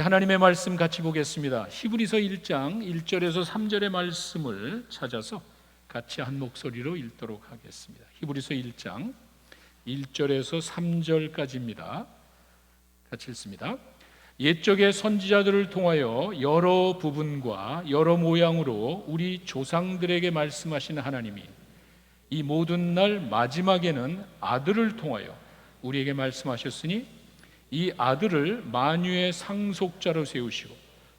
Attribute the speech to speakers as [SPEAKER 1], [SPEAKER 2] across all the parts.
[SPEAKER 1] 하나님의 말씀 같이 보겠습니다. 히브리서 1장 1절에서 3절의 말씀을 찾아서 같이 한 목소리로 읽도록 하겠습니다. 히브리서 1장 1절에서 3절까지입니다. 같이 읽습니다. 옛적의 선지자들을 통하여 여러 부분과 여러 모양으로 우리 조상들에게 말씀하신 하나님이 이 모든 날 마지막에는 아들을 통하여 우리에게 말씀하셨으니 이 아들을 만유의 상속자로 세우시고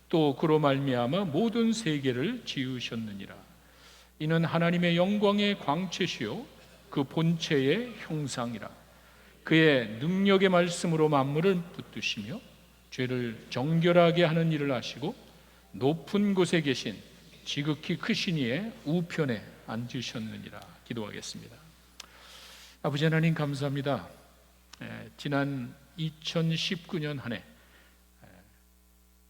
[SPEAKER 1] 또 그로 말미암아 모든 세계를 지으셨느니라. 이는 하나님의 영광의 광채시요 그 본체의 형상이라. 그의 능력의 말씀으로 만물을 붙드시며 죄를 정결하게 하는 일을 하시고 높은 곳에 계신 지극히 크신 이의 우편에 앉으셨느니라. 기도하겠습니다. 아버지 하나님 감사합니다. 지난 2019년 한 해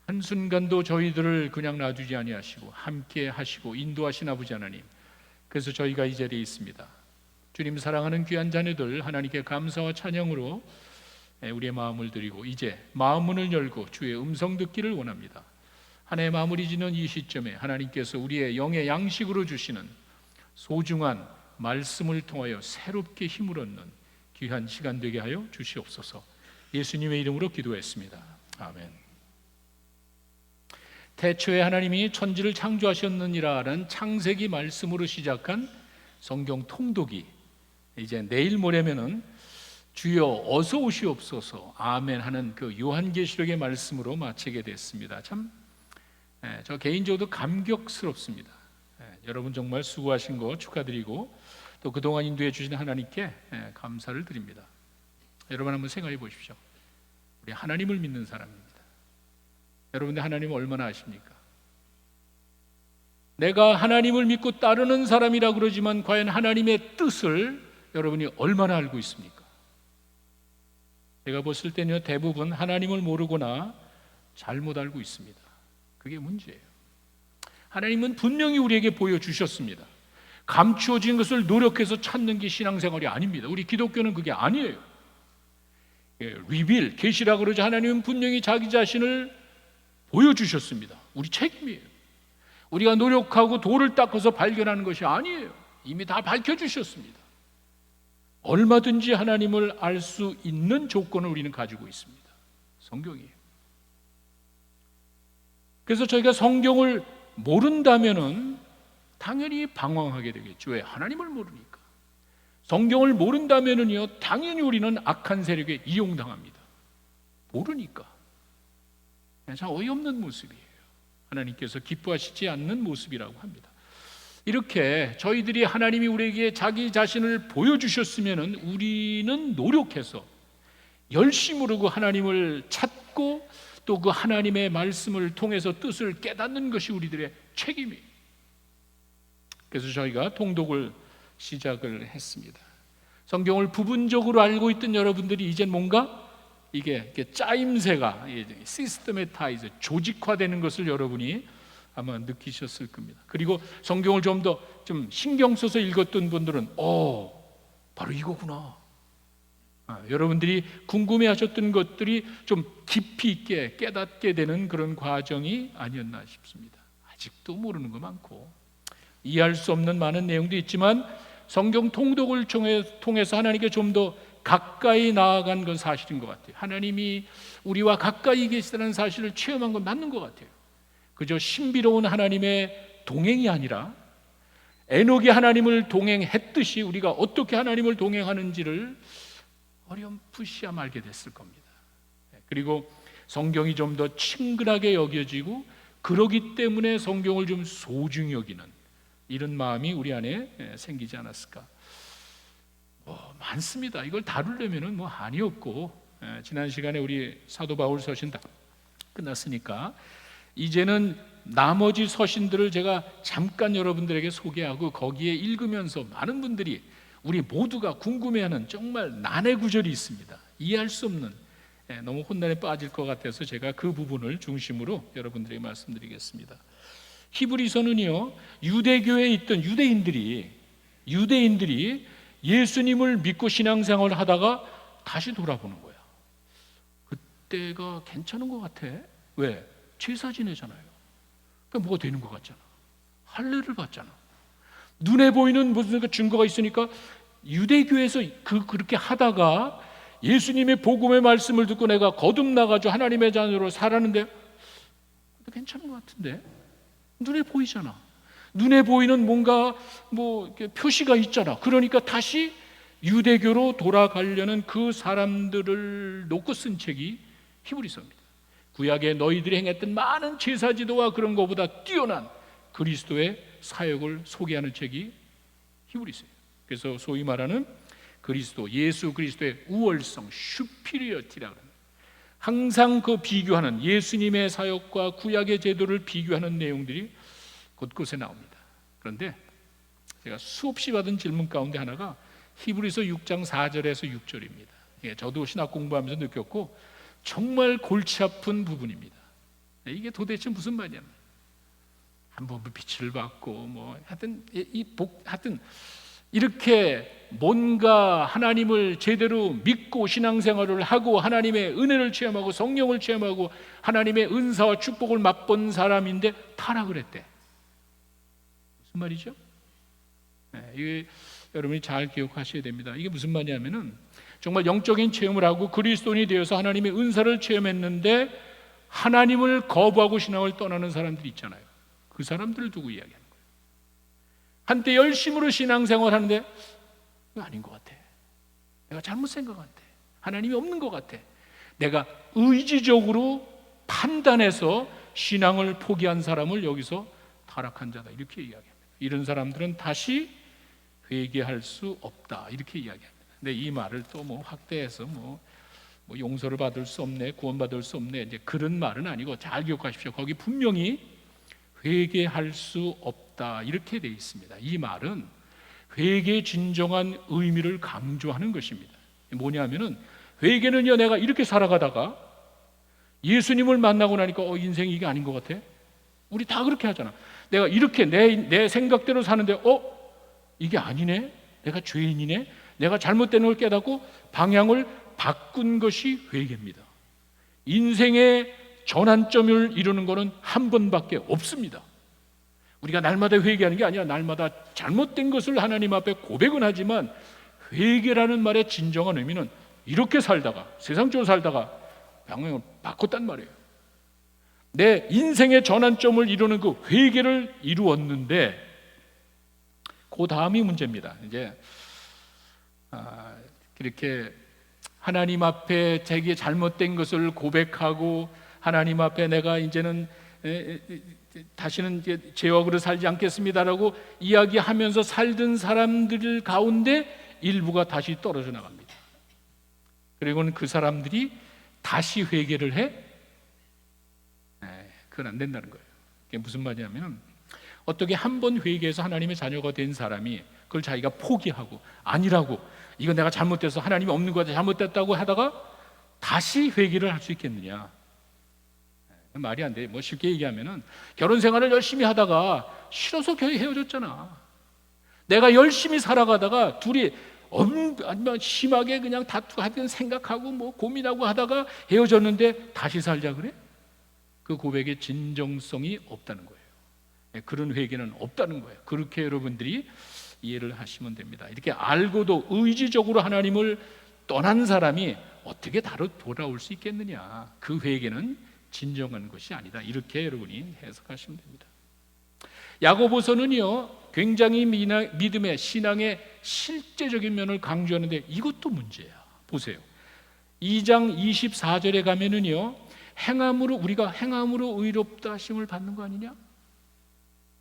[SPEAKER 1] 한순간도 저희들을 그냥 놔두지 아니하시고 함께 하시고 인도하신 아버지 하나님, 그래서 저희가 이 자리에 있습니다. 주님 사랑하는 귀한 자녀들 하나님께 감사와 찬양으로 우리의 마음을 드리고 이제 마음 문을 열고 주의 음성 듣기를 원합니다. 한 해 마무리 짓는 이 시점에 하나님께서 우리의 영의 양식으로 주시는 소중한 말씀을 통하여 새롭게 힘을 얻는 귀한 시간 되게 하여 주시옵소서. 예수님의 이름으로 기도했습니다. 아멘. 태초에 하나님이 천지를 창조하셨느니라는 창세기 말씀으로 시작한 성경 통독이 이제 내일 모레면은 주여 어서 오시옵소서 아멘 하는 그 요한계시록의 말씀으로 마치게 됐습니다. 참 저 개인적으로 감격스럽습니다. 여러분 정말 수고하신 거 축하드리고 또 그동안 인도해 주신 하나님께 감사를 드립니다. 여러분 한번 생각해 보십시오. 우리 하나님을 믿는 사람입니다. 여러분들 하나님을 얼마나 아십니까? 내가 하나님을 믿고 따르는 사람이라 그러지만 과연 하나님의 뜻을 여러분이 얼마나 알고 있습니까? 제가 봤을 때는요, 대부분 하나님을 모르거나 잘못 알고 있습니다. 그게 문제예요. 하나님은 분명히 우리에게 보여주셨습니다. 감추어진 것을 노력해서 찾는 게 신앙생활이 아닙니다. 우리 기독교는 그게 아니에요. 리빌, 계시라고 그러죠. 하나님은 분명히 자기 자신을 보여주셨습니다. 우리 책임이에요. 우리가 노력하고 돌을 닦아서 발견하는 것이 아니에요. 이미 다 밝혀주셨습니다. 얼마든지 하나님을 알 수 있는 조건을 우리는 가지고 있습니다. 성경이에요. 그래서 저희가 성경을 모른다면은 당연히 방황하게 되겠죠. 왜? 하나님을 모르니까. 성경을 모른다면은요, 당연히 우리는 악한 세력에 이용당합니다. 모르니까. 참 어이없는 모습이에요. 하나님께서 기뻐하시지 않는 모습이라고 합니다. 이렇게 저희들이 하나님이 우리에게 자기 자신을 보여주셨으면은 우리는 노력해서 열심으로 그 하나님을 찾고 또 그 하나님의 말씀을 통해서 뜻을 깨닫는 것이 우리들의 책임이에요. 그래서 저희가 통독을 시작을 했습니다. 성경을 부분적으로 알고 있던 여러분들이 이제 뭔가 이게 짜임새가 시스테메타이즈, 조직화되는 것을 여러분이 아마 느끼셨을 겁니다. 그리고 성경을 좀 더 좀 신경 써서 읽었던 분들은 바로 이거구나. 여러분들이 궁금해하셨던 것들이 좀 깊이 있게 깨닫게 되는 그런 과정이 아니었나 싶습니다. 아직도 모르는 거 많고 이해할 수 없는 많은 내용도 있지만 성경 통독을 통해서 하나님께 좀 더 가까이 나아간 건 사실인 것 같아요. 하나님이 우리와 가까이 계시다는 사실을 체험한 건 맞는 것 같아요. 그저 신비로운 하나님의 동행이 아니라 에녹이 하나님을 동행했듯이 우리가 어떻게 하나님을 동행하는지를 어렴풋이야 알게 됐을 겁니다. 그리고 성경이 좀 더 친근하게 여겨지고 그러기 때문에 성경을 좀 소중히 여기는 이런 마음이 우리 안에 생기지 않았을까. 많습니다. 이걸 다루려면은 한이 없고, 지난 시간에 우리 사도 바울 서신 다 끝났으니까 이제는 나머지 서신들을 제가 잠깐 여러분들에게 소개하고 거기에 읽으면서 많은 분들이 우리 모두가 궁금해하는 정말 난해 구절이 있습니다. 이해할 수 없는, 너무 혼란에 빠질 것 같아서 제가 그 부분을 중심으로 여러분들에게 말씀드리겠습니다. 히브리서는요, 유대교에 있던 유대인들이 예수님을 믿고 신앙생활을 하다가 다시 돌아보는 거야. 그때가 괜찮은 것 같아. 왜? 제사 지내잖아요. 그러니까 뭐가 되는 것 같잖아. 할례를 받잖아. 눈에 보이는 무슨 증거가 있으니까 유대교에서 그렇게 하다가 예수님의 복음의 말씀을 듣고 내가 거듭나가지고 하나님의 자녀로 살았는데 괜찮은 것 같은데? 눈에 보이잖아. 눈에 보이는 뭔가 이렇게 표시가 있잖아. 그러니까 다시 유대교로 돌아가려는 그 사람들을 놓고 쓴 책이 히브리서입니다. 구약에 너희들이 행했던 많은 제사지도와 그런 것보다 뛰어난 그리스도의 사역을 소개하는 책이 히브리서예요. 그래서 소위 말하는 그리스도, 예수 그리스도의 우월성, 슈피리어티라고 합니다. 항상 그 비교하는 예수님의 사역과 구약의 제도를 비교하는 내용들이 곳곳에 나옵니다. 그런데 제가 수없이 받은 질문 가운데 하나가 히브리서 6장 4절에서 6절입니다. 저도 신학 공부하면서 느꼈고 정말 골치 아픈 부분입니다. 이게 도대체 무슨 말이냐? 한 번 빛을 받고 하여튼 이렇게 뭔가 하나님을 제대로 믿고 신앙생활을 하고 하나님의 은혜를 체험하고 성령을 체험하고 하나님의 은사와 축복을 맛본 사람인데 타락을 했대. 무슨 말이죠? 이게 여러분이 잘 기억하셔야 됩니다. 이게 무슨 말이냐면은 정말 영적인 체험을 하고 그리스도인이 되어서 하나님의 은사를 체험했는데 하나님을 거부하고 신앙을 떠나는 사람들이 있잖아요. 그 사람들을 두고 이야기하는 거예요. 한때 열심으로 신앙생활 하는데 이거 아닌 것 같아. 내가 잘못 생각한 것 같아. 하나님이 없는 것 같아. 내가 의지적으로 판단해서 신앙을 포기한 사람을 여기서 타락한 자다 이렇게 이야기합니다. 이런 사람들은 다시 회개할 수 없다 이렇게 이야기합니다. 근데 이 말을 또 확대해서 용서를 받을 수 없네, 구원받을 수 없네, 이제 그런 말은 아니고 잘 기억하십시오. 거기 분명히 회개할 수 없다 이렇게 돼 있습니다. 이 말은 회개의 진정한 의미를 강조하는 것입니다. 뭐냐면은 회개는요, 내가 이렇게 살아가다가 예수님을 만나고 나니까 인생이 이게 아닌 것 같아. 우리 다 그렇게 하잖아. 내가 이렇게 내 생각대로 사는데 이게 아니네. 내가 죄인이네. 내가 잘못된 걸 깨닫고 방향을 바꾼 것이 회개입니다. 인생의 전환점을 이루는 것은 한 번밖에 없습니다. 우리가 날마다 회개하는 게 아니라 날마다 잘못된 것을 하나님 앞에 고백은 하지만 회개라는 말의 진정한 의미는 이렇게 살다가 세상적으로 살다가 방향을 바꿨단 말이에요. 내 인생의 전환점을 이루는 그 회개를 이루었는데 그 다음이 문제입니다. 이제 이렇게 하나님 앞에 자기의 잘못된 것을 고백하고 하나님 앞에 내가 이제는 다시는 죄악으로 살지 않겠습니다라고 이야기하면서 살던 사람들 가운데 일부가 다시 떨어져 나갑니다. 그리고는 그 사람들이 다시 회개를 해? 그건 안 된다는 거예요. 그게 무슨 말이냐면 어떻게 한 번 회개해서 하나님의 자녀가 된 사람이 그걸 자기가 포기하고 아니라고 이건 내가 잘못돼서 하나님이 없는 것 같아 잘못됐다고 하다가 다시 회개를 할 수 있겠느냐? 말이 안 돼. 쉽게 얘기하면은 결혼 생활을 열심히 하다가 싫어서 거의 헤어졌잖아. 내가 열심히 살아가다가 둘이 심하게 그냥 다투하든 생각하고 고민하고 하다가 헤어졌는데 다시 살자 그래? 그 고백의 진정성이 없다는 거예요. 그런 회개는 없다는 거예요. 그렇게 여러분들이 이해를 하시면 됩니다. 이렇게 알고도 의지적으로 하나님을 떠난 사람이 어떻게 다시 돌아올 수 있겠느냐? 그 회개는 진정한 것이 아니다. 이렇게 여러분이 해석하시면 됩니다. 야고보서는요 굉장히 믿음의 신앙의 실제적인 면을 강조하는데 이것도 문제야. 보세요. 2장 24절에 가면은요 우리가 행함으로 의롭다 하심을 받는 거 아니냐?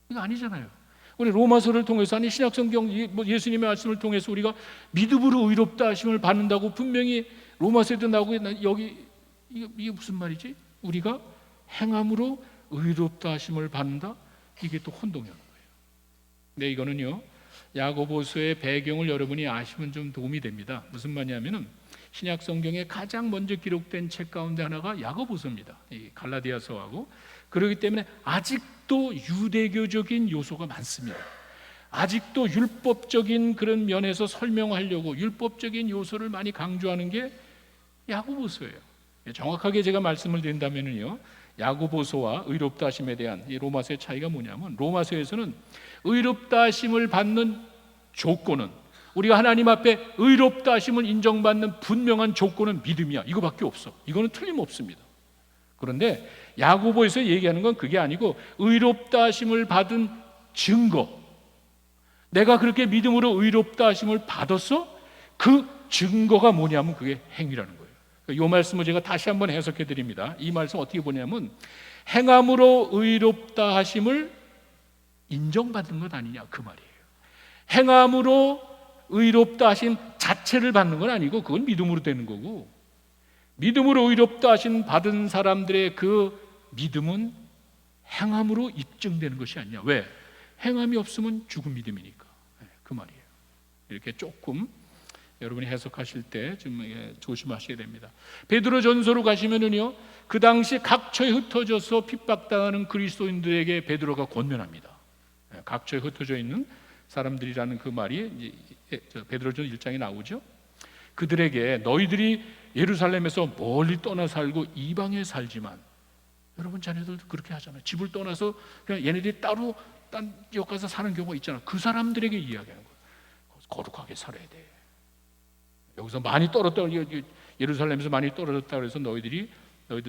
[SPEAKER 1] 이거 아니잖아요. 우리 로마서를 통해서 아니 신약성경 예수님의 말씀을 통해서 우리가 믿음으로 의롭다 하심을 받는다고 분명히 로마서에도 나오고 여기 이게 무슨 말이지? 우리가 행함으로 의롭다 하심을 받는다? 이게 또 혼동이 오는 거예요. 근데 이거는요 야고보서의 배경을 여러분이 아시면 좀 도움이 됩니다. 무슨 말이냐면은 신약 성경에 가장 먼저 기록된 책 가운데 하나가 야고보서입니다. 이 갈라디아서하고 그렇기 때문에 아직도 유대교적인 요소가 많습니다. 아직도 율법적인 그런 면에서 설명하려고 율법적인 요소를 많이 강조하는 게 야고보서예요. 정확하게 제가 말씀을 드린다면요, 야고보서와 의롭다 하심에 대한 이 로마서의 차이가 뭐냐면, 로마서에서는 의롭다 하심을 받는 조건은, 우리가 하나님 앞에 의롭다 하심을 인정받는 분명한 조건은 믿음이야. 이거밖에 없어. 이거는 틀림없습니다. 그런데 야고보에서 얘기하는 건 그게 아니고, 의롭다 하심을 받은 증거, 내가 그렇게 믿음으로 의롭다 하심을 받았어? 그 증거가 뭐냐면 그게 행위라는 거예요. 이 말씀을 제가 다시 한번 해석해 드립니다. 이 말씀 어떻게 보냐면, 행함으로 의롭다 하심을 인정받는 것 아니냐, 그 말이에요. 행함으로 의롭다 하심 자체를 받는 건 아니고, 그건 믿음으로 되는 거고, 믿음으로 의롭다 하심 받은 사람들의 그 믿음은 행함으로 입증되는 것이 아니냐. 왜? 행함이 없으면 죽은 믿음이니까. 그 말이에요. 이렇게 조금 여러분이 해석하실 때 좀 조심하셔야 됩니다. 베드로전서로 가시면은요, 그 당시 각처에 흩어져서 핍박당하는 그리스도인들에게 베드로가 권면합니다. 각처에 흩어져 있는 사람들이라는 그 말이 베드로전 1장에 나오죠. 그들에게 너희들이 예루살렘에서 멀리 떠나 살고 이방에 살지만, 여러분 자녀들도 그렇게 하잖아요. 집을 떠나서 그냥 얘네들이 따로 딴 지역 가서 사는 경우가 있잖아요. 그 사람들에게 이야기하는 거예요. 거룩하게 살아야 돼. 여기서 많이 떨어졌다, 예루살렘에서 많이 떨어졌다 그래서 너희들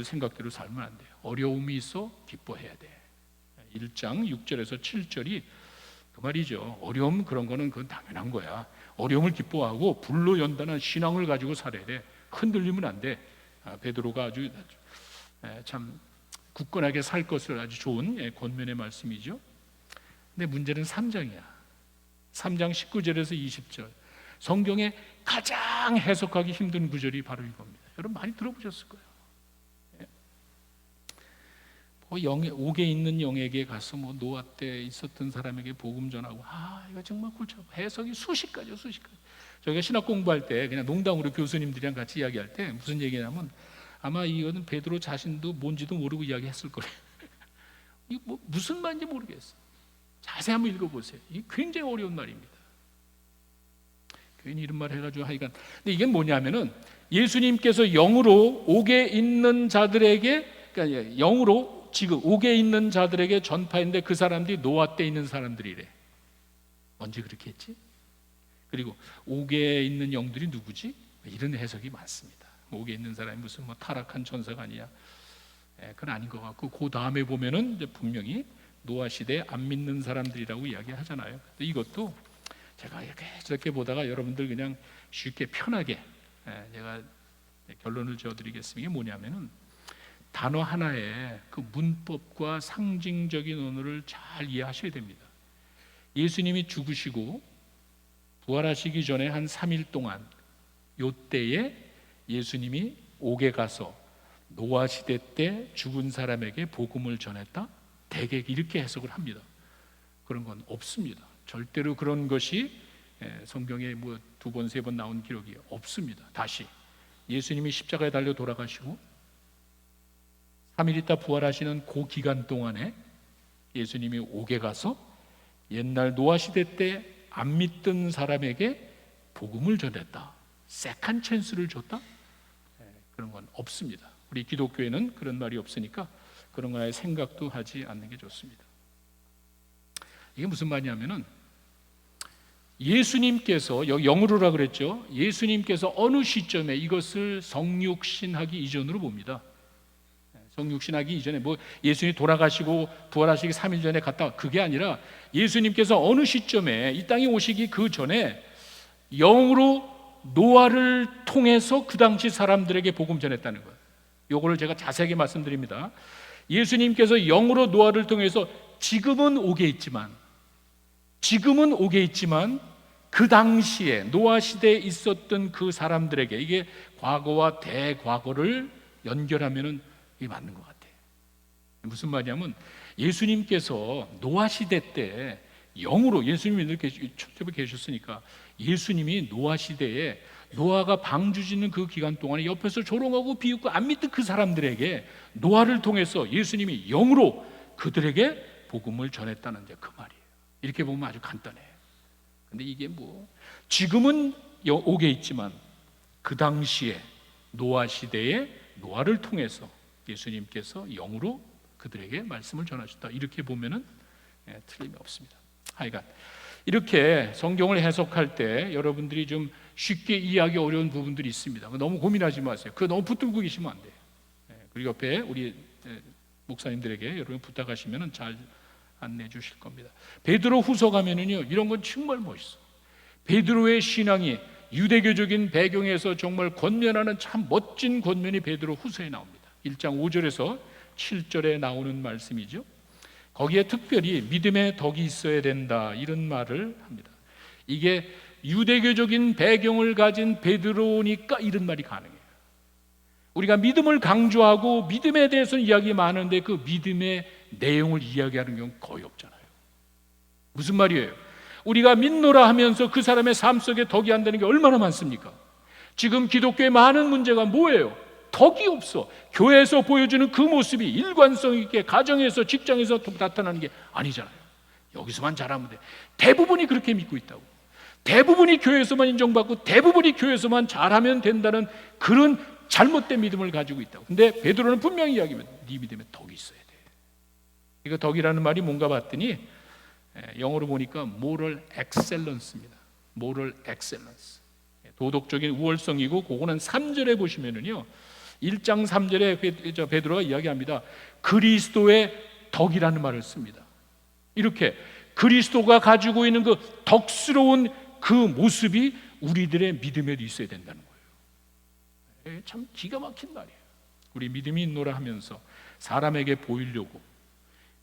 [SPEAKER 1] 생각대로 살면 안 돼. 어려움이 있어 기뻐해야 돼. 1장 6절에서 7절이 그 말이죠. 어려움 그런 거는 그건 당연한 거야. 어려움을 기뻐하고 불로 연단한 신앙을 가지고 살아야 돼. 흔들리면 안 돼. 베드로가 아주 참 굳건하게 살 것을 아주 좋은 권면의 말씀이죠. 근데 문제는 3장이야. 3장 19절에서 20절. 성경에 가장 해석하기 힘든 구절이 바로 이겁니다. 여러분 많이 들어보셨을 거예요. 옥에 있는 영에게 가서 노아 때 있었던 사람에게 복음 전하고, 이거 정말 골치 아파. 해석이 수십 가지요. 저희가 신학 공부할 때 그냥 농담으로 교수님들이랑 같이 이야기할 때 무슨 얘기냐면, 아마 이거는 베드로 자신도 뭔지도 모르고 이야기했을 거예요. 이거 무슨 말인지 모르겠어. 자세히 한번 읽어보세요. 이게 굉장히 어려운 말입니다. 괜히 이런 말 해가지고 하여간. 근데 이게 뭐냐면은, 예수님께서 영으로 옥에 있는 자들에게, 그러니까 영으로 지금 옥에 있는 자들에게 전파했는데 그 사람들이 노아 때 있는 사람들이래. 언제 그렇게 했지? 그리고 옥에 있는 영들이 누구지? 이런 해석이 많습니다. 옥에 있는 사람이 무슨 타락한 천사가 아니야? 그건 아닌 것 같고, 그 다음에 보면은 이제 분명히 노아 시대에 안 믿는 사람들이라고 이야기하잖아요. 근데 이것도 제가 이렇게 저렇게 보다가 여러분들 그냥 쉽게 편하게 제가 결론을 지어드리겠습니다. 이게 뭐냐면은, 단어 하나에 그 문법과 상징적인 언어를 잘 이해하셔야 됩니다. 예수님이 죽으시고 부활하시기 전에 한 3일 동안, 요때에 예수님이 옥에 가서 노아 시대 때 죽은 사람에게 복음을 전했다? 대개 이렇게 해석을 합니다. 그런 건 없습니다. 절대로 그런 것이 성경에 2번, 3번 나온 기록이 없습니다. 다시 예수님이 십자가에 달려 돌아가시고 3일 있다 부활하시는 그 기간 동안에 예수님이 옥에 가서 옛날 노아 시대 때 안 믿던 사람에게 복음을 전했다, 세컨 찬스를 줬다? 그런 건 없습니다. 우리 기독교에는 그런 말이 없으니까 그런 거에 생각도 하지 않는 게 좋습니다. 이게 무슨 말이냐면은, 예수님께서, 여기 영으로라 그랬죠. 예수님께서 어느 시점에 이것을 성육신하기 이전으로 봅니다. 성육신하기 이전에 예수님이 돌아가시고 부활하시기 3일 전에 갔다, 그게 아니라 예수님께서 어느 시점에 이 땅에 오시기 그 전에 영으로 노아를 통해서 그 당시 사람들에게 복음 전했다는 거예요. 요거를 제가 자세하게 말씀드립니다. 예수님께서 영으로 노아를 통해서 지금은 옥에 있지만 그 당시에 노아 시대에 있었던 그 사람들에게, 이게 과거와 대과거를 연결하면은 이게 맞는 것 같아요. 무슨 말이냐면, 예수님께서 노아 시대 때 영으로, 예수님이 이렇게 천국에 계셨으니까 예수님이 노아 시대에 노아가 방주 짓는 그 기간 동안에 옆에서 조롱하고 비웃고 안 믿던 그 사람들에게 노아를 통해서 예수님이 영으로 그들에게 복음을 전했다는 그 말이에요. 이렇게 보면 아주 간단해요. 근데 이게 지금은 옥에 있지만 그 당시에 노아 시대에 노아를 통해서 예수님께서 영으로 그들에게 말씀을 전하셨다. 이렇게 보면은 틀림이 없습니다. 하여간 이렇게 성경을 해석할 때 여러분들이 좀 쉽게 이해하기 어려운 부분들이 있습니다. 너무 고민하지 마세요. 그거 너무 붙들고 계시면 안 돼요. 그리고 옆에 우리 목사님들에게 여러분 부탁하시면 잘 안내해 주실 겁니다. 베드로 후서 가면은요, 이런 건 정말 멋있어. 베드로의 신앙이 유대교적인 배경에서 정말 권면하는 참 멋진 권면이 베드로 후서에 나옵니다. 1장 5절에서 7절에 나오는 말씀이죠. 거기에 특별히 믿음의 덕이 있어야 된다, 이런 말을 합니다. 이게 유대교적인 배경을 가진 베드로니까 이런 말이 가능해요. 우리가 믿음을 강조하고 믿음에 대해서는 이야기 많은데 그 믿음의 내용을 이야기하는 경우는 거의 없잖아요. 무슨 말이에요? 우리가 믿노라 하면서 그 사람의 삶 속에 덕이 안 되는 게 얼마나 많습니까? 지금 기독교의 많은 문제가 뭐예요? 덕이 없어. 교회에서 보여주는 그 모습이 일관성 있게 가정에서 직장에서 나타나는 게 아니잖아요. 여기서만 잘하면 돼. 대부분이 그렇게 믿고 있다고. 대부분이 교회에서만 인정받고 대부분이 교회에서만 잘하면 된다는 그런 잘못된 믿음을 가지고 있다고. 근데 베드로는 분명히 이야기합니다. 네 믿음에 덕이 있어야 돼. 이거 덕이라는 말이 뭔가 봤더니 영어로 보니까 moral excellence입니다. moral excellence. 도덕적인 우월성이고, 그거는 3절에 보시면은요, 1장 3절에 베드로가 이야기합니다. 그리스도의 덕이라는 말을 씁니다. 이렇게 그리스도가 가지고 있는 그 덕스러운 그 모습이 우리들의 믿음에도 있어야 된다는 거예요. 참 기가 막힌 말이에요. 우리 믿음이 있노라 하면서 사람에게 보이려고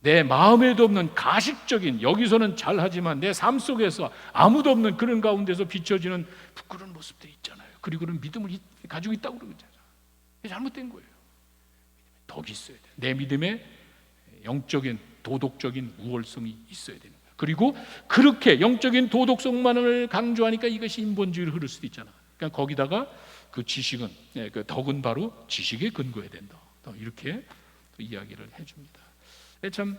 [SPEAKER 1] 내 마음에도 없는 가식적인, 여기서는 잘하지만 내 삶 속에서 아무도 없는 그런 가운데서 비춰지는 부끄러운 모습들이 있잖아요. 그리고 그런 믿음을 가지고 있다고 그러잖아요. 잘못된 거예요. 덕이 있어야 돼요. 내 믿음에 영적인 도덕적인 우월성이 있어야 되는 거예요. 그리고 그렇게 영적인 도덕성만을 강조하니까 이것이 인본주의로 흐를 수도 있잖아. 그러니까 거기다가 그 지식은, 그 덕은 바로 지식에 근거해야 된다. 이렇게 이야기를 해줍니다. 참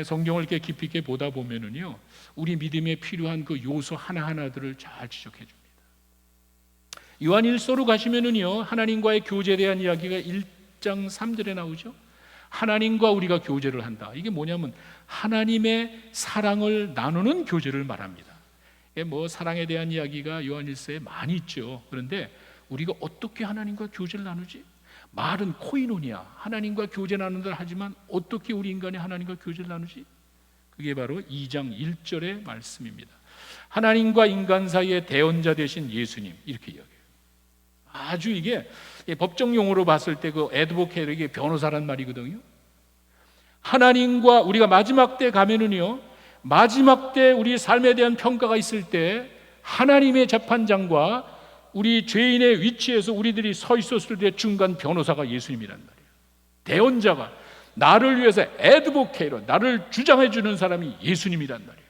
[SPEAKER 1] 성경을 이렇게 깊이 있게 보다 보면은요, 우리 믿음에 필요한 그 요소 하나하나들을 잘 지적해 줍니다. 요한 1서로 가시면은요, 하나님과의 교제에 대한 이야기가 1장 3절에 나오죠. 하나님과 우리가 교제를 한다. 이게 뭐냐면 하나님의 사랑을 나누는 교제를 말합니다. 뭐 사랑에 대한 이야기가 요한 1서에 많이 있죠. 그런데 우리가 어떻게 하나님과 교제를 나누지? 말은 코이노니아, 하나님과 교제 나눈다 하지만 어떻게 우리 인간이 하나님과 교제를 나누지? 그게 바로 2장 1절의 말씀입니다. 하나님과 인간 사이의 대언자 되신 예수님, 이렇게 이야기해요. 아주 이게 법정 용어로 봤을 때 그 애드보케이트, 이게 변호사란 말이거든요. 하나님과 우리가 마지막 때 가면은요, 마지막 때 우리 삶에 대한 평가가 있을 때 하나님의 재판장과 우리 죄인의 위치에서 우리들이 서 있었을 때 중간 변호사가 예수님이란 말이에요. 대언자가, 나를 위해서 애드보케이로 나를 주장해 주는 사람이 예수님이란 말이에요.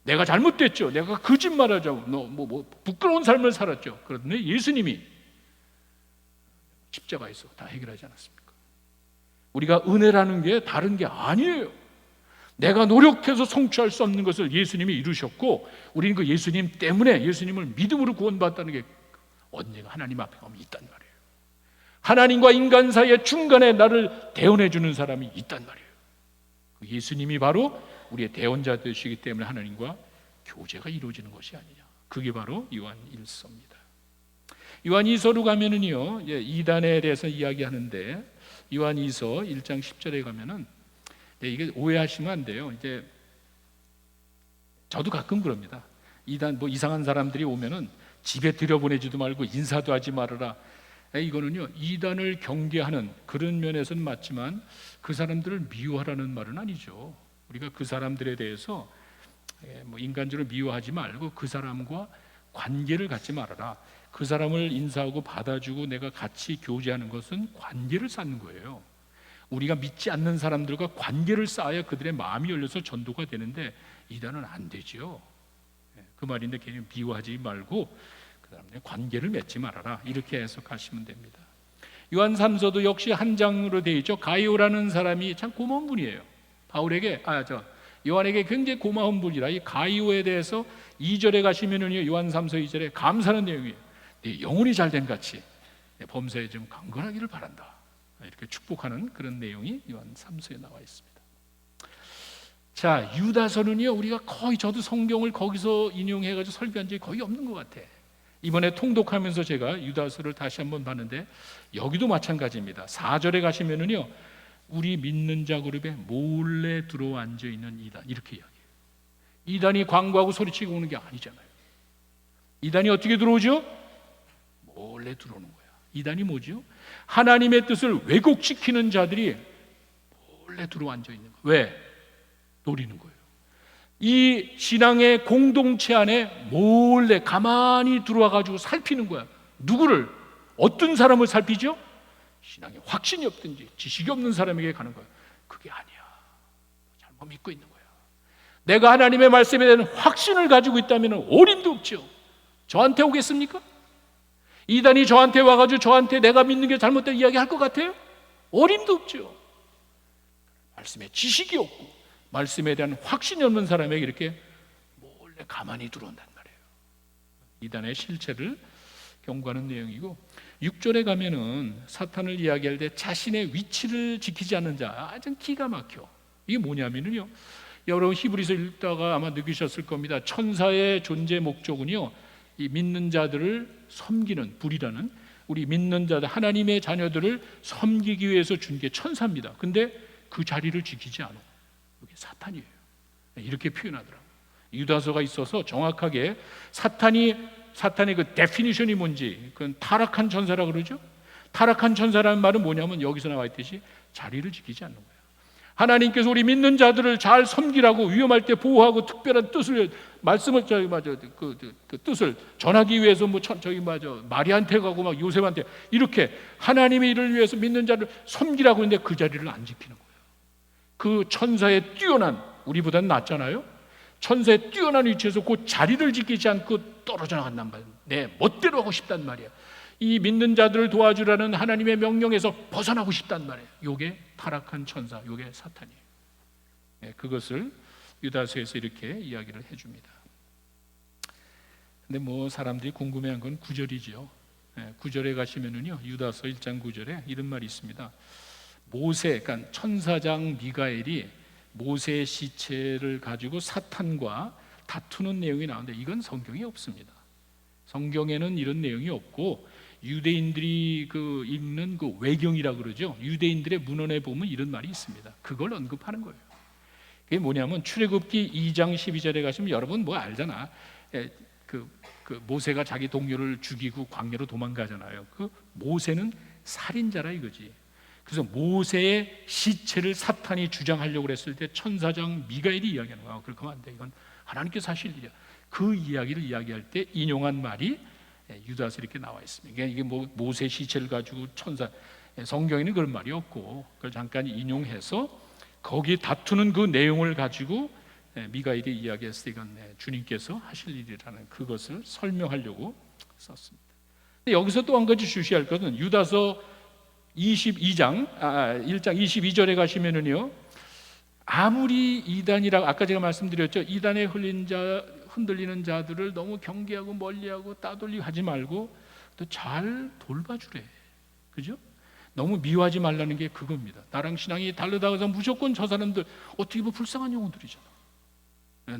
[SPEAKER 1] 내가 잘못됐죠. 내가 거짓말하자고 부끄러운 삶을 살았죠. 그런데 예수님이 십자가에서 다 해결하지 않았습니까? 우리가 은혜라는 게 다른 게 아니에요. 내가 노력해서 성취할 수 없는 것을 예수님이 이루셨고, 우리는 그 예수님 때문에, 예수님을 믿음으로 구원받았다는 게 언제가 하나님 앞에 가면 있단 말이에요. 하나님과 인간 사이의 중간에 나를 대언해 주는 사람이 있단 말이에요. 그 예수님이 바로 우리의 대언자 되시기 때문에 하나님과 교제가 이루어지는 것이 아니냐. 그게 바로 요한 1서입니다. 요한 2서로 가면은요, 이단에 대해서 이야기하는데, 요한 2서 1장 10절에 가면은 이게 오해하시면 안 돼요. 이제 저도 가끔 그럽니다. 이단 이상한 사람들이 오면은 집에 들여보내지도 말고 인사도 하지 말아라. 이거는요, 이단을 경계하는 그런 면에서는 맞지만 그 사람들을 미워하라는 말은 아니죠. 우리가 그 사람들에 대해서 인간적으로 미워하지 말고 그 사람과 관계를 갖지 말아라. 그 사람을 인사하고 받아주고 내가 같이 교제하는 것은 관계를 쌓는 거예요. 우리가 믿지 않는 사람들과 관계를 쌓아야 그들의 마음이 열려서 전도가 되는데 이단은 안 되죠. 그 말인데 괜히 미워하지 말고 그 다음에 관계를 맺지 말아라, 이렇게 해석하시면 됩니다. 요한 3서도 역시 한 장으로 되어 있죠. 가이오라는 사람이 참 고마운 분이에요. 바울에게 요한에게 굉장히 고마운 분이라, 이 가이오에 대해서 2절에 가시면은요, 요한 3서 2절에 감사하는 내용이에요. 네 영혼이 잘된 같이 내 범사에 좀 강건하기를 바란다. 이렇게 축복하는 그런 내용이 요한 3서에 나와 있습니다. 자, 유다서는요, 우리가 거의, 저도 성경을 거기서 인용해가지고 설교한 적이 거의 없는 것 같아. 이번에 통독하면서 제가 유다서를 다시 한번 봤는데 여기도 마찬가지입니다. 4절에 가시면은요, 우리 믿는 자 그룹에 몰래 들어와 앉아 있는 이단, 이렇게 이야기해요. 이단이 광고하고 소리치고 오는 게 아니잖아요. 이단이 어떻게 들어오죠? 몰래 들어오는 거야. 이단이 뭐죠? 하나님의 뜻을 왜곡시키는 자들이 몰래 들어와 앉아 있는 거예요. 왜? 노리는 거예요. 이 신앙의 공동체 안에 몰래 가만히 들어와 가지고 살피는 거야. 누구를? 어떤 사람을 살피죠? 신앙에 확신이 없든지 지식이 없는 사람에게 가는 거야. 그게 아니야. 잘못 믿고 있는 거야. 내가 하나님의 말씀에 대한 확신을 가지고 있다면 어림도 없죠. 저한테 오겠습니까? 이단이 저한테 와가지고 저한테 내가 믿는 게 잘못된 이야기 할 것 같아요? 어림도 없죠. 말씀에 지식이 없고 말씀에 대한 확신이 없는 사람에게 이렇게 몰래 가만히 들어온단 말이에요. 이단의 실체를 경고하는 내용이고, 6절에 가면은 사탄을 이야기할 때 자신의 위치를 지키지 않는 자, 아주 기가 막혀. 이게 뭐냐면요, 여러분 히브리서 읽다가 아마 느끼셨을 겁니다. 천사의 존재 목적은요, 이 믿는 자들을 섬기는, 불이라는, 우리 믿는 자들, 하나님의 자녀들을 섬기기 위해서 준 게 천사입니다. 근데 그 자리를 지키지 않아. 이게 사탄이에요. 이렇게 표현하더라고요. 유다서가 있어서 정확하게 사탄의 그 데피니션이 뭔지, 그건 타락한 천사라 그러죠. 타락한 천사라는 말은 뭐냐면 여기서 나와 있듯이 자리를 지키지 않는 거예요. 하나님께서 우리 믿는 자들을 잘 섬기라고, 위험할 때 보호하고 특별한 뜻을, 말씀을 그 뜻을 전하기 위해서 마리아한테 가고 막 요셉한테 이렇게 하나님의 일을 위해서 믿는 자를 섬기라고 했는데 그 자리를 안 지키는 거예요. 그 천사의 뛰어난, 우리보다는 낫잖아요. 천사의 뛰어난 위치에서 그 자리를 지키지 않고 떨어져 나간단 말이에요. 내 멋대로 하고 싶단 말이에요. 이 믿는 자들을 도와주라는 하나님의 명령에서 벗어나고 싶단 말이에요. 요게 타락한 천사, 요게 사탄이에요. 그것을 유다서에서 이렇게 이야기를 해줍니다. 근데 뭐 사람들이 궁금해한 건 9절이죠. 9절에 가시면은요, 유다서 1장 9절에 이런 말이 있습니다. 모세, 그러니까 천사장 미가엘이 모세의 시체를 가지고 사탄과 다투는 내용이 나오는데 이건 성경에 없습니다. 성경에는 이런 내용이 없고, 유대인들이 읽는 그 외경이라 그러죠. 유대인들의 문헌에 보면 이런 말이 있습니다. 그걸 언급하는 거예요. 그게 뭐냐면 출애굽기 2장 12절에 가시면 여러분 뭐 알잖아. 그 모세가 자기 동료를 죽이고 광야로 도망가잖아요. 그 모세는 살인자라 이거지. 그래서 모세의 시체를 사탄이 주장하려고 그랬을 때 천사장 미가엘이 이야기하는 거야. 그렇게 하면 안 돼. 이건 하나님께서 하실 일이야. 그 이야기를 이야기할 때 인용한 말이 유다서 이렇게 나와 있습니다. 이게 뭐 모세 시체를 가지고 천사, 성경에는 그런 말이 없고 그걸 잠깐 인용해서 거기에 다투는 그 내용을 가지고 미가엘이 이야기했을 때 이건 주님께서 하실 일이라는 그것을 설명하려고 썼습니다. 여기서 또 한 가지 주시할 것은 유다서 1장 22절에 가시면은요, 아무리 이단이라고, 아까 제가 말씀드렸죠, 이단에 흔들리는 자들을 너무 경계하고 멀리하고 따돌리고 하지 말고 또 잘 돌봐주래. 그죠? 너무 미워하지 말라는 게 그겁니다. 나랑 신앙이 다르다고 해서 무조건 저 사람들 어떻게 보면 불쌍한 영혼들이잖아.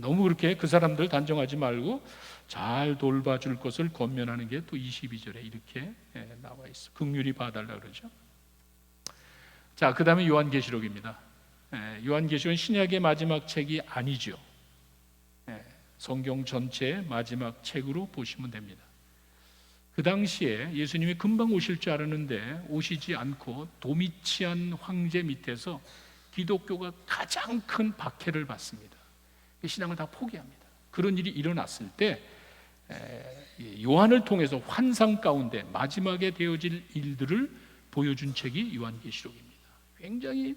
[SPEAKER 1] 너무 그렇게 그 사람들 단정하지 말고 잘 돌봐줄 것을 권면하는 게 또 22절에 이렇게 나와 있어. 긍휼히 봐달라 그러죠. 자, 그 다음에 요한계시록입니다. 요한계시록은 신약의 마지막 책이 아니죠. 성경 전체의 마지막 책으로 보시면 됩니다. 그 당시에 예수님이 금방 오실 줄 알았는데 오시지 않고 도미치안 황제 밑에서 기독교가 가장 큰 박해를 받습니다. 신앙을 다 포기합니다. 그런 일이 일어났을 때 요한을 통해서 환상 가운데 마지막에 되어질 일들을 보여준 책이 요한계시록입니다. 굉장히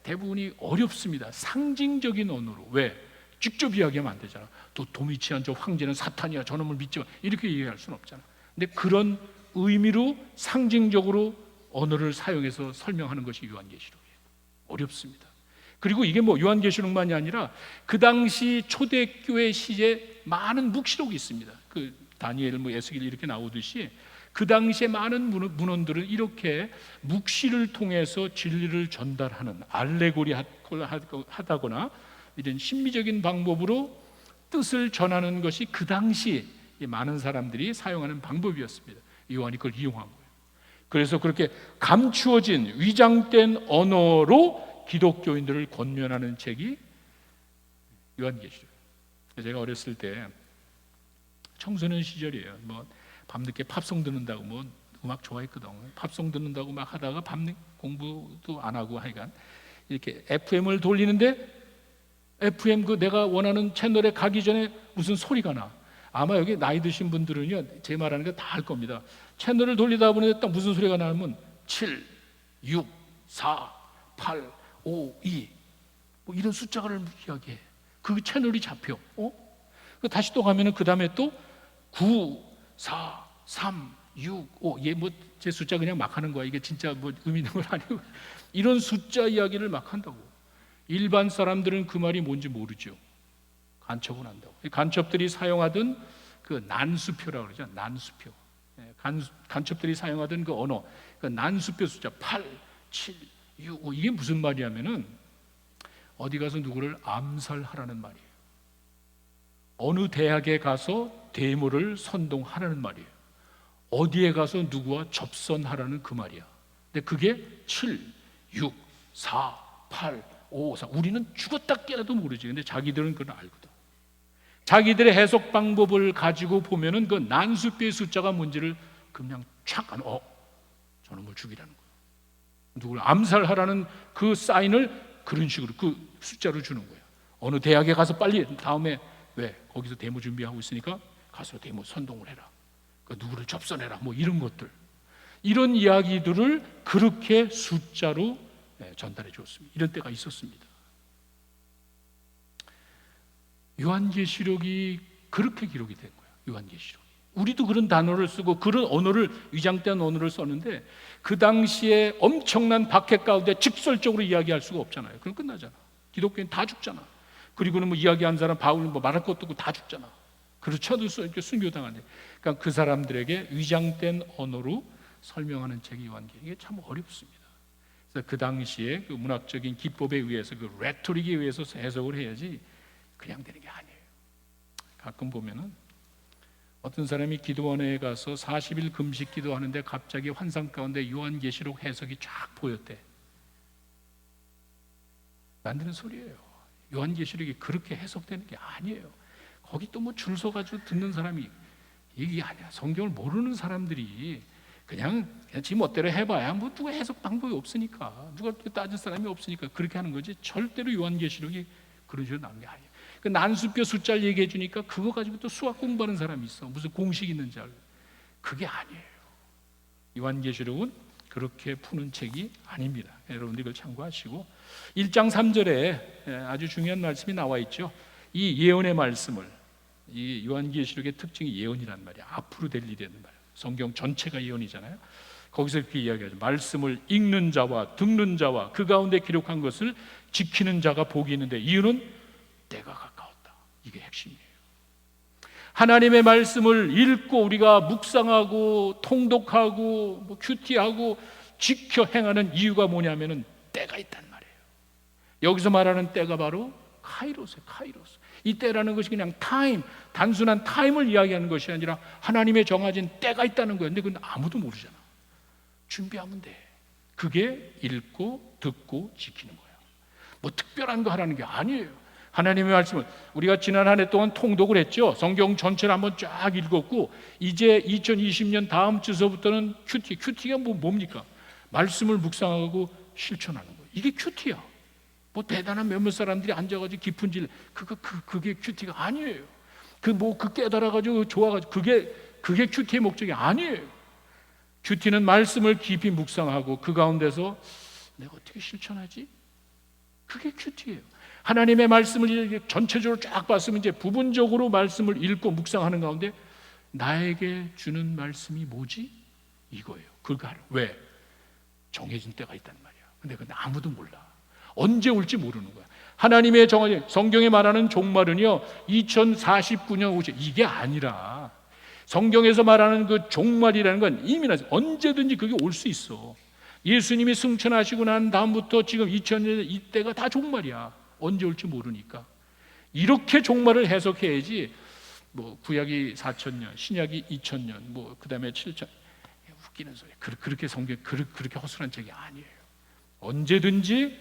[SPEAKER 1] 대부분이 어렵습니다. 상징적인 언어로. 왜? 직접 이야기하면 안 되잖아. 도미치안 저 황제는 사탄이야, 저놈을 믿지 마, 이렇게 얘기할 수는 없잖아. 근데 그런 의미로 상징적으로 언어를 사용해서 설명하는 것이 요한계시록이에요. 어렵습니다. 그리고 이게 뭐 요한계시록만이 아니라 그 당시 초대교회 시제 많은 묵시록이 있습니다. 그 다니엘, 뭐 에스겔 이렇게 나오듯이 그 당시에 많은 문헌들은 이렇게 묵시를 통해서 진리를 전달하는 알레고리 하다거나 이런 심미적인 방법으로 뜻을 전하는 것이 그 당시 많은 사람들이 사용하는 방법이었습니다. 요한이 그걸 이용한 거예요. 그래서 그렇게 감추어진 위장된 언어로 기독교인들을 권면하는 책이 요한계시록. 제가 어렸을 때 청소년 시절이에요. 뭐 밤늦게 팝송 듣는다고 뭐 음악 좋아했거든. 팝송 듣는다고 막 하다가 밤늦 공부도 안 하고 하여간 이렇게 FM을 돌리는데 FM 그 내가 원하는 채널에 가기 전에 무슨 소리가 나. 아마 여기 나이 드신 분들은요 제 말하는 거 다 알 겁니다. 채널을 돌리다 보니 딱 무슨 소리가 나면 7, 6, 4, 8, 5, 2 뭐 이런 숫자를 이야기해. 그 채널이 잡혀. 다시 또 가면은 그 다음에 또 9, 4, 3, 6, 5. 얘 뭐 제 숫자 그냥 막 하는 거야. 이게 진짜 뭐 의미 있는 건 아니고 이런 숫자 이야기를 막 한다고. 일반 사람들은 그 말이 뭔지 모르죠. 간첩은 한다고. 간첩들이 사용하던 그 난수표라고 그러죠. 난수표. 간첩들이 사용하던 그 언어, 그 난수표 숫자 8, 7, 6, 5 이게 무슨 말이냐면은 어디 가서 누구를 암살하라는 말이에요. 어느 대학에 가서 데모를 선동하라는 말이에요. 어디에 가서 누구와 접선하라는 그 말이야. 근데 그게 7, 6, 4, 8, 5, 4 우리는 죽었다 깨라도 모르지. 근데 자기들은 그걸 알거든. 자기들의 해석 방법을 가지고 보면은 그 난수표의 숫자가 뭔지를 그냥 착 안, 저놈을 죽이라는 거야. 누구를 암살하라는 그 사인을 그런 식으로 그 숫자로 주는 거야. 어느 대학에 가서 빨리 다음에 왜 거기서 데모 준비하고 있으니까 가서 데모 선동을 해라. 그 누구를 접선해라. 뭐 이런 것들, 이런 이야기들을 그렇게 숫자로 전달해 줬습니다. 이런 때가 있었습니다. 요한계시록이 그렇게 기록이 된 거예요. 요한계시록이. 우리도 그런 단어를 쓰고 그런 언어를 위장된 언어를 썼는데 그 당시에 엄청난 박해 가운데 직설적으로 이야기할 수가 없잖아요. 그럼 끝나잖아. 기독교인 다 죽잖아. 그리고는 뭐 이야기한 사람 바울 뭐 말할 것도 없고 다 죽잖아. 그렇죠. 순교당하네. 그러니까 그 사람들에게 위장된 언어로 설명하는 책이 요한계시록. 이게 참 어렵습니다. 그래서 그 당시에 그 문학적인 기법에 의해서 그 레토릭에 의해서 해석을 해야지 그냥 되는 게 아니에요. 가끔 보면은 어떤 사람이 기도원에 가서 40일 금식 기도하는데 갑자기 환상 가운데 요한계시록 해석이 쫙 보였대. 안 되는 소리예요. 요한계시록이 그렇게 해석되는 게 아니에요. 거기 또 뭐 줄 서가지고 듣는 사람이 이게 아니야. 성경을 모르는 사람들이 그냥 지 멋대로 해봐야 뭐 누가 해석 방법이 없으니까, 누가 따질 사람이 없으니까 그렇게 하는 거지. 절대로 요한계시록이 그런 식으로 나온 게 아니에요. 그 난수표 숫자를 얘기해 주니까 그거 가지고 또 수학 공부하는 사람이 있어. 무슨 공식 있는 줄 알고. 그게 아니에요. 요한계시록은 그렇게 푸는 책이 아닙니다. 여러분들 이걸 참고하시고 1장 3절에 아주 중요한 말씀이 나와 있죠. 이 예언의 말씀을, 이 요한계시록의 특징이 예언이란 말이야. 앞으로 될 일이라는 말이야. 성경 전체가 예언이잖아요. 거기서 이렇게 이야기하죠. 말씀을 읽는 자와 듣는 자와 그 가운데 기록한 것을 지키는 자가 복이 있는데 이유는 때가 가까웠다. 이게 핵심이에요. 하나님의 말씀을 읽고 우리가 묵상하고 통독하고 뭐 큐티하고 지켜 행하는 이유가 뭐냐면은 때가 있단 말이에요. 여기서 말하는 때가 바로 카이로스예요. 카이로스. 이 때라는 것이 그냥 타임, 단순한 타임을 이야기하는 것이 아니라 하나님의 정해진 때가 있다는 거예요. 근데 그건 아무도 모르잖아. 준비하면 돼. 그게 읽고 듣고 지키는 거야. 뭐 특별한 거 하라는 게 아니에요. 하나님의 말씀을 우리가 지난 한 해 동안 통독을 했죠. 성경 전체를 한번 쫙 읽었고 이제 2020년 다음 주서부터는 큐티가 뭡니까? 말씀을 묵상하고 실천하는 거예요. 이게 큐티야. 뭐 대단한 몇몇 사람들이 앉아가지고 깊은 질 그게 큐티가 아니에요. 그 깨달아가지고 좋아가지고 그게 큐티의 목적이 아니에요. 큐티는 말씀을 깊이 묵상하고 그 가운데서 내가 어떻게 실천하지? 그게 큐티예요. 하나님의 말씀을 전체적으로 쫙 봤으면 이제 부분적으로 말씀을 읽고 묵상하는 가운데 나에게 주는 말씀이 뭐지? 이거예요. 그걸 왜? 정해진 때가 있단 말이야. 근데 그건 아무도 몰라. 언제 올지 모르는 거야. 하나님의 정해진 성경에 말하는 종말은요 2049년 오죠. 이게 아니라 성경에서 말하는 그 종말이라는 건 이미 언제든지 그게 올 수 있어. 예수님이 승천하시고 난 다음부터 지금 2000년 이때가 다 종말이야. 언제 올지 모르니까. 이렇게 종말을 해석해야지 뭐 구약이 4000년, 신약이 2000년, 뭐 그다음에 7000, 웃기는 소리. 그렇게 성경 그렇게 허술한 책이 아니에요. 언제든지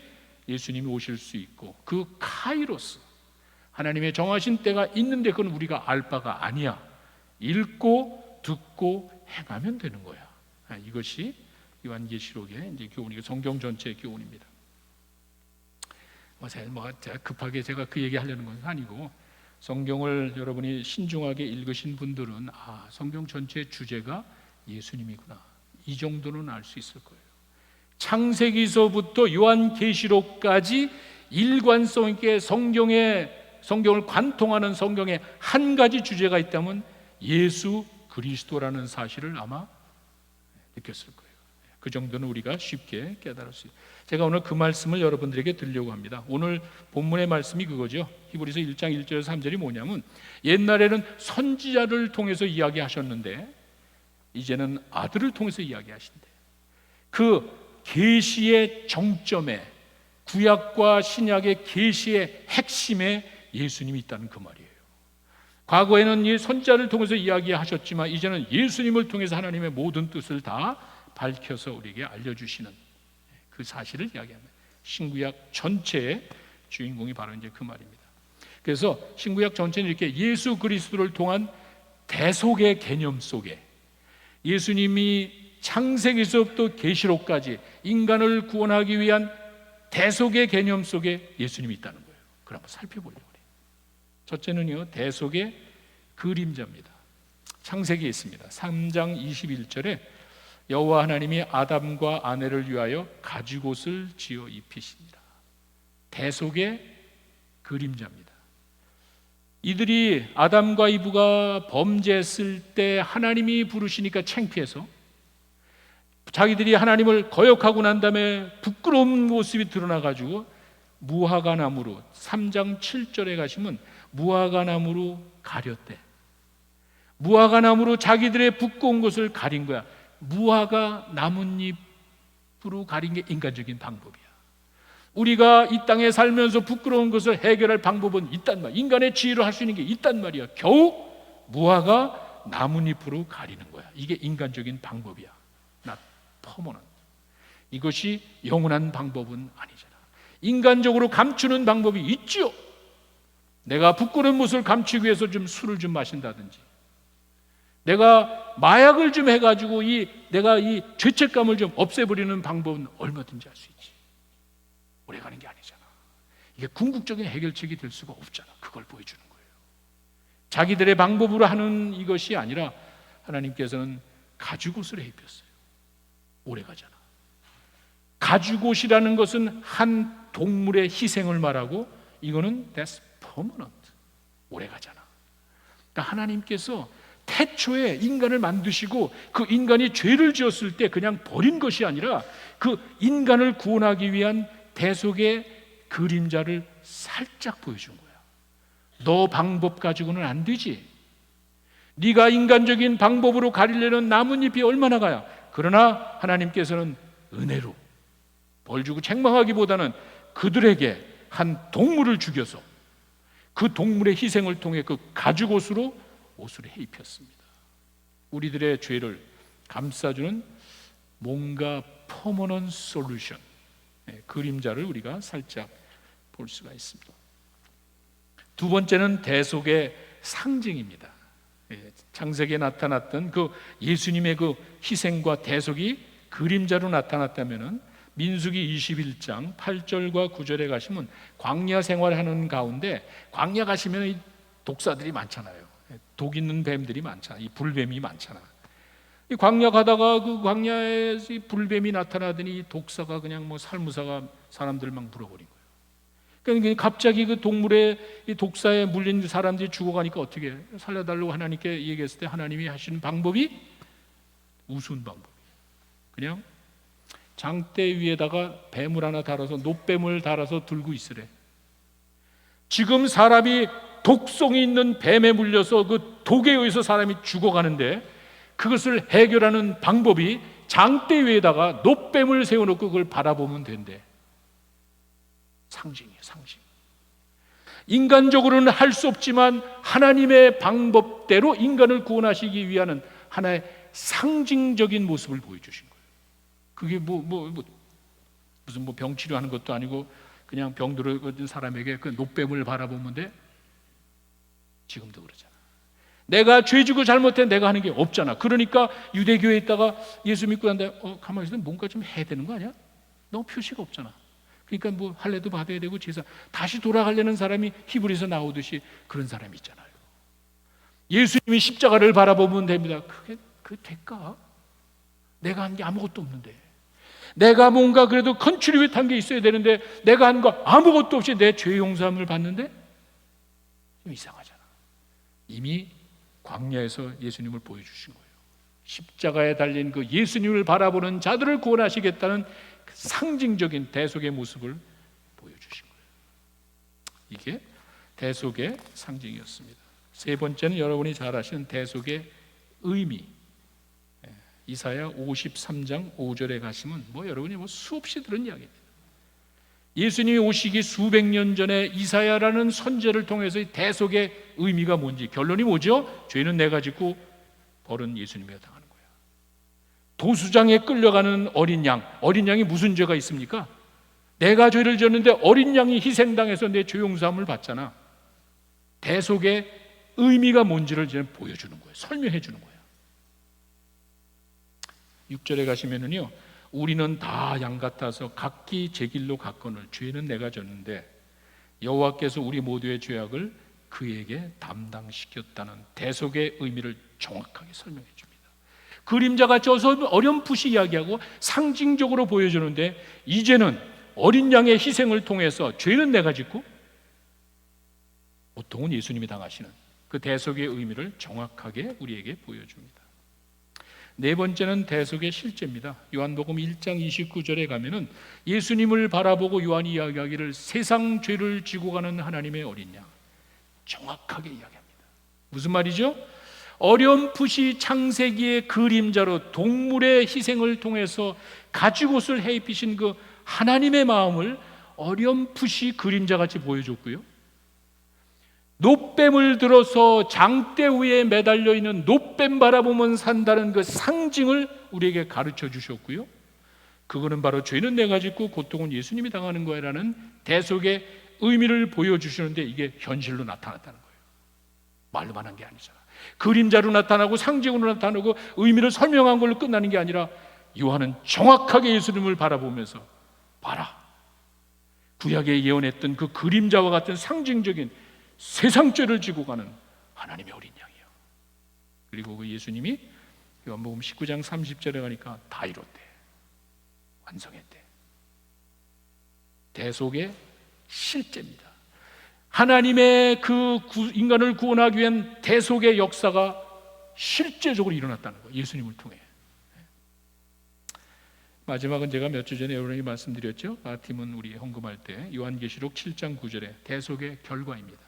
[SPEAKER 1] 예수님이 오실 수 있고, 그 카이로스, 하나님의 정하신 때가 있는데 그건 우리가 알 바가 아니야. 읽고 듣고 행하면 되는 거야. 이것이 요한계시록의 이제 교훈이고 성경 전체의 교훈입니다. 제가 급하게 제가 그 얘기 하려는 건 아니고, 성경을 여러분이 신중하게 읽으신 분들은 성경 전체의 주제가 예수님이구나, 이 정도는 알 수 있을 거예요. 창세기서부터 요한계시록까지 일관성 있게 성경을 관통하는 성경에 한 가지 주제가 있다면 예수 그리스도라는 사실을 아마 느꼈을 거예요. 그 정도는 우리가 쉽게 깨달을 수 있어요. 제가 오늘 그 말씀을 여러분들에게 드리려고 합니다. 오늘 본문의 말씀이 그거죠. 히브리서 1장 1절에서 3절이 뭐냐면, 옛날에는 선지자를 통해서 이야기하셨는데 이제는 아들을 통해서 이야기하신대. 그 계시의 정점에, 구약과 신약의 계시의 핵심에 예수님이 있다는 그 말이에요. 과거에는 이 선지자를 통해서 이야기하셨지만 이제는 예수님을 통해서 하나님의 모든 뜻을 다 밝혀서 우리에게 알려주시는 그 사실을 이야기합니다. 신구약 전체의 주인공이 바로 이제 그 말입니다. 그래서 신구약 전체는 이렇게 예수 그리스도를 통한 대속의 개념 속에, 예수님이 창세기서부터 계시록까지 인간을 구원하기 위한 대속의 개념 속에 예수님이 있다는 거예요. 그걸 한번 살펴보려고 해요. 첫째는요, 대속의 그림자입니다. 창세기에 있습니다. 3장 21절에 여호와 하나님이 아담과 아내를 위하여 가죽옷을 지어 입히시니라. 대속의 그림자입니다. 이들이, 아담과 이브가 범죄했을 때 하나님이 부르시니까 창피해서 자기들이 하나님을 거역하고 난 다음에 부끄러운 모습이 드러나가지고 무화과 나무로, 3장 7절에 가시면 무화과 나무로 가렸대. 무화과 나무로 자기들의 부끄러운 것을 가린 거야. 무화과 나뭇잎으로 가린 게 인간적인 방법이야. 우리가 이 땅에 살면서 부끄러운 것을 해결할 방법은 있단 말이야. 인간의 지혜로 할 수 있는 게 있단 말이야. 겨우 무화과 나뭇잎으로 가리는 거야. 이게 인간적인 방법이야. 나 퍼머넌트. 이것이 영원한 방법은 아니잖아. 인간적으로 감추는 방법이 있지요. 내가 부끄러운 모습을 감추기 위해서 좀 술을 좀 마신다든지, 내가 마약을 좀 해가지고 내가 이 죄책감을 좀 없애버리는 방법은 얼마든지 할 수 있지. 오래가는 게 아니잖아. 이게 궁극적인 해결책이 될 수가 없잖아. 그걸 보여주는 거예요. 자기들의 방법으로 하는 이것이 아니라 하나님께서는 가죽옷을 입혔어요. 오래가잖아. 가죽옷이라는 것은 한 동물의 희생을 말하고, 이거는 that's permanent, 오래가잖아. 그러니까 하나님께서 태초에 인간을 만드시고 그 인간이 죄를 지었을 때 그냥 버린 것이 아니라 그 인간을 구원하기 위한 대속의 그림자를 살짝 보여준 거야. 너 방법 가지고는 안 되지. 네가 인간적인 방법으로 가리려는 나뭇잎이 얼마나 가야. 그러나 하나님께서는 은혜로 벌 주고 책망하기보다는 그들에게 한 동물을 죽여서 그 동물의 희생을 통해 그 가죽옷으로 옷을 해 입혔습니다. 우리들의 죄를 감싸주는 뭔가 퍼머넌트 솔루션, 그림자를 우리가 살짝 볼 수가 있습니다. 두 번째는 대속의 상징입니다. 창세기에 나타났던 그 예수님의 그 희생과 대속이 그림자로 나타났다면은 민수기 21장 8절과 9절에 가시면 광야 생활하는 가운데, 광야 가시면 이 독사들이 많잖아요. 독 있는 뱀들이 많잖아. 이 불뱀이 많잖아. 이 광야 가다가 그 광야에 불뱀이 나타나더니 이 독사가 그냥 뭐 살무사가 사람들 막 물어버린 거예요. 그러니까 갑자기 그 동물의 이 독사에 물린 사람들이 죽어가니까 어떻게 해요? 살려달라고 하나님께 얘기했을 때 하나님이 하시는 방법이 우스운 방법이에요. 그냥 장대 위에다가 뱀을 하나 달아서, 노뱀을 달아서 들고 있으래. 지금 사람이 독성이 있는 뱀에 물려서 그 독에 의해서 사람이 죽어가는데, 그것을 해결하는 방법이 장대 위에다가 놋뱀을 세워놓고 그걸 바라보면 된대. 상징이에요, 상징. 인간적으로는 할 수 없지만 하나님의 방법대로 인간을 구원하시기 위한 하나의 상징적인 모습을 보여주신 거예요. 그게 무슨 병 치료하는 것도 아니고 그냥 병 들어진 사람에게 그 놋뱀을 바라보면 돼. 지금도 그러잖아. 내가 죄지고 잘못해 내가 하는 게 없잖아. 그러니까 유대교에 있다가 예수 믿고 난다, 가만히 있으면 뭔가 좀 해야 되는 거 아니야? 너무 표시가 없잖아. 그러니까 뭐 할례도 받아야 되고 제사, 다시 돌아가려는 사람이 히브리서 나오듯이 그런 사람이 있잖아요. 예수님이 십자가를 바라보면 됩니다. 그게 될까? 내가 한 게 아무것도 없는데, 내가 뭔가 그래도 컨트리뷰트한 게 있어야 되는데 내가 한 거 아무것도 없이 내 죄 용서함을 받는데 좀 이상하잖아. 이미 광야에서 예수님을 보여주신 거예요. 십자가에 달린 그 예수님을 바라보는 자들을 구원하시겠다는 그 상징적인 대속의 모습을 보여주신 거예요. 이게 대속의 상징이었습니다. 세 번째는 여러분이 잘 아시는 대속의 의미. 이사야 53장 5절에 가시면 여러분이 수없이 들은 이야기입니다. 예수님이 오시기 수백 년 전에 이사야라는 선지자를 통해서 이 대속의 의미가 뭔지, 결론이 뭐죠? 죄는 내가 짓고 벌은 예수님이 당하는 거야. 도수장에 끌려가는 어린 양이 무슨 죄가 있습니까? 내가 죄를 졌는데 어린 양이 희생당해서 내 죄 용서함을 받잖아. 대속의 의미가 뭔지를 이제 보여주는 거예요. 설명해 주는 거예요. 6절에 가시면은요, 우리는 다 양 같아서 각기 제 길로 갔거늘 죄는 내가 졌는데 여호와께서 우리 모두의 죄악을 그에게 담당시켰다는 대속의 의미를 정확하게 설명해 줍니다. 그림자가 쪄서 어렴풋이 이야기하고 상징적으로 보여주는데, 이제는 어린 양의 희생을 통해서 죄는 내가 짓고 보통은 예수님이 당하시는 그 대속의 의미를 정확하게 우리에게 보여줍니다. 네 번째는 대속의 실제입니다. 요한복음 1장 29절에 가면은 예수님을 바라보고 요한이 이야기하기를 세상 죄를 지고 가는 하나님의 어린 양, 정확하게 이야기합니다. 무슨 말이죠? 어렴풋이 창세기의 그림자로 동물의 희생을 통해서 가죽옷을 해 입히신 그 하나님의 마음을 어렴풋이 그림자같이 보여줬고요, 놋뱀을 들어서 장대 위에 매달려 있는 놋뱀 바라보면 산다는 그 상징을 우리에게 가르쳐 주셨고요, 그거는 바로 죄는 내가 짓고 고통은 예수님이 당하는 거야라는 대속의 의미를 보여주시는데, 이게 현실로 나타났다는 거예요. 말로만 한 게 아니잖아. 그림자로 나타나고 상징으로 나타나고 의미를 설명한 걸로 끝나는 게 아니라 요한은 정확하게 예수님을 바라보면서, 봐라, 구약에 예언했던 그 그림자와 같은 상징적인 세상죄를 지고 가는 하나님의 어린 양이요. 그리고 그 예수님이 요한복음 19장 30절에 가니까 다 이뤘대, 완성했대. 대속의 실제입니다. 하나님의 그 인간을 구원하기 위한 대속의 역사가 실제적으로 일어났다는 거예요, 예수님을 통해. 마지막은 제가 몇 주 전에 여러분에게 말씀드렸죠. 아팀은 우리 헌금할 때 요한계시록 7장 9절에 대속의 결과입니다.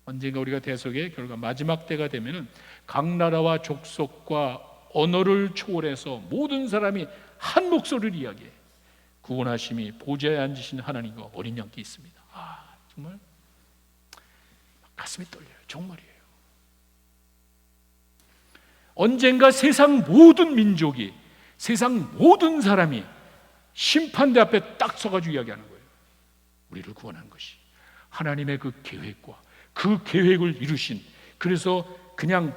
[SPEAKER 1] 언젠가 우리가 대속의 결과, 마지막 때가 되면은 각 나라와 족속과 언어를 초월해서 모든 사람이 한 목소리를 이야기해. 구원하심이 보좌에 앉으신 하나님과 어린 양께 있습니다. 정말 가슴이 떨려요. 정말이에요. 언젠가 세상 모든 민족이, 세상 모든 사람이 심판대 앞에 딱 서가지고 이야기하는 거예요. 우리를 구원한 것이 하나님의 그 계획과 그 계획을 이루신, 그래서 그냥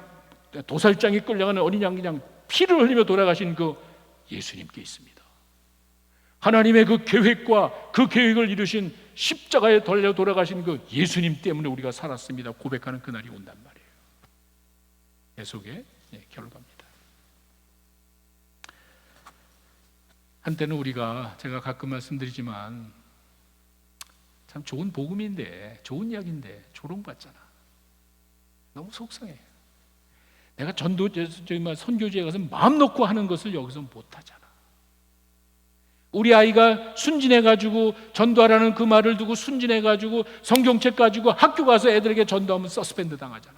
[SPEAKER 1] 도살장에 끌려가는 어린 양 그냥 피를 흘리며 돌아가신 그 예수님께 있습니다. 하나님의 그 계획과 그 계획을 이루신 십자가에 달려 돌아가신 그 예수님 때문에 우리가 살았습니다 고백하는 그날이 온단 말이에요. 대속의 결과입니다. 한때는 우리가, 제가 가끔 말씀드리지만 참 좋은 복음인데, 좋은 이야기인데 조롱받잖아. 너무 속상해. 내가 선교지에 가서 마음 놓고 하는 것을 여기서 못하잖아. 우리 아이가 순진해가지고 전도하라는 그 말을 두고 순진해가지고 성경책 가지고 학교 가서 애들에게 전도하면 서스펜드 당하잖아.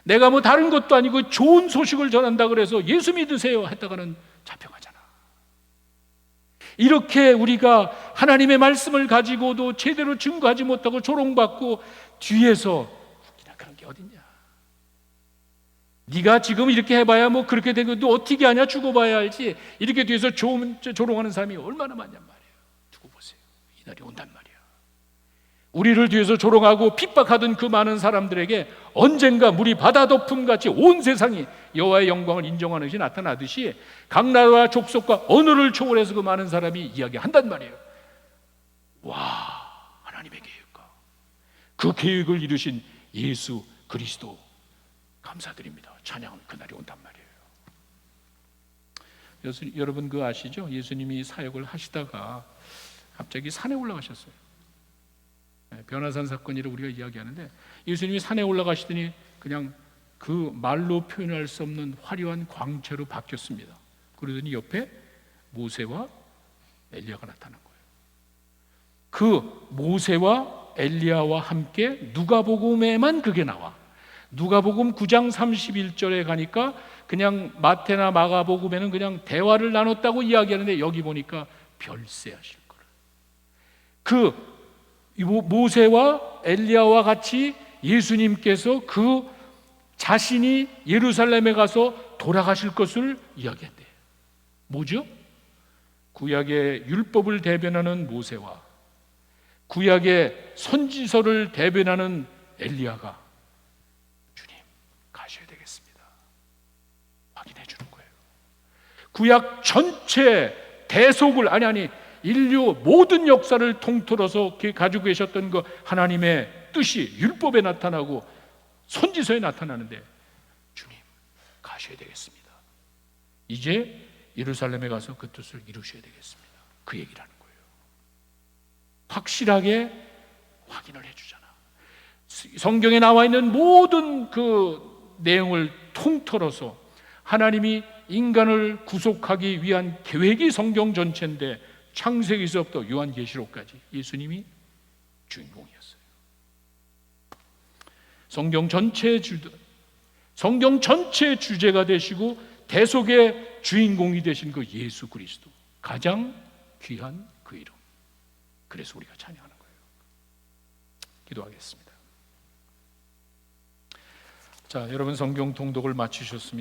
[SPEAKER 1] 내가 뭐 다른 것도 아니고 좋은 소식을 전한다 그래서 예수 믿으세요 했다가는 잡혀가잖아. 이렇게 우리가 하나님의 말씀을 가지고도 제대로 증거하지 못하고 조롱받고 뒤에서 그런 게 어딨냐. 네가 지금 이렇게 해봐야 뭐 그렇게 되고 너 어떻게 하냐, 죽어봐야 알지. 이렇게 뒤에서 조롱하는 사람이 얼마나 많냔 말이에요. 두고 보세요. 이날이 온단 말이야. 우리를 뒤에서 조롱하고 핍박하던 그 많은 사람들에게 언젠가 물이 바다 덮음같이 온 세상이 여호와의 영광을 인정하는 것이 나타나듯이 각 나라와 족속과 언어를 초월해서 그 많은 사람이 이야기한단 말이에요. 와, 하나님의 계획과 그 계획을 이루신 예수 그리스도 감사드립니다. 찬양하는 그날이 온단 말이에요. 여러분 그 아시죠? 예수님이 사역을 하시다가 갑자기 산에 올라가셨어요. 변화산 사건이라고 우리가 이야기하는데 예수님이 산에 올라가시더니 그냥 그 말로 표현할 수 없는 화려한 광채로 바뀌었습니다. 그러더니 옆에 모세와 엘리야가 나타난 거예요. 그 모세와 엘리야와 함께 누가복음에만 그게 나와. 누가복음 9장 31절에 가니까 그냥 마태나 마가복음에는 그냥 대화를 나눴다고 이야기하는데 여기 보니까 별세하실 거라. 그 모세와 엘리야와 같이 예수님께서 그 자신이 예루살렘에 가서 돌아가실 것을 이야기한대요. 뭐죠? 구약의 율법을 대변하는 모세와 구약의 선지서를 대변하는 엘리야가 주님 가셔야 되겠습니다. 확인해 주는 거예요. 구약 전체 대속을 아니 인류 모든 역사를 통틀어서 가지고 계셨던 그 하나님의 뜻이 율법에 나타나고 선지서에 나타나는데 주님 가셔야 되겠습니다. 이제 예루살렘에 가서 그 뜻을 이루셔야 되겠습니다. 그 얘기를 하는 거예요. 확실하게 확인을 해주잖아. 성경에 나와 있는 모든 그 내용을 통틀어서 하나님이 인간을 구속하기 위한 계획이 성경 전체인데 창세기서부터 요한계시록까지 예수님이 주인공이었어요. 성경 전체의 주제가 되시고 대속의 주인공이 되신 그 예수 그리스도, 가장 귀한 그 이름. 그래서 우리가 찬양하는 거예요. 기도하겠습니다. 자, 여러분 성경 통독을 마치셨습니다.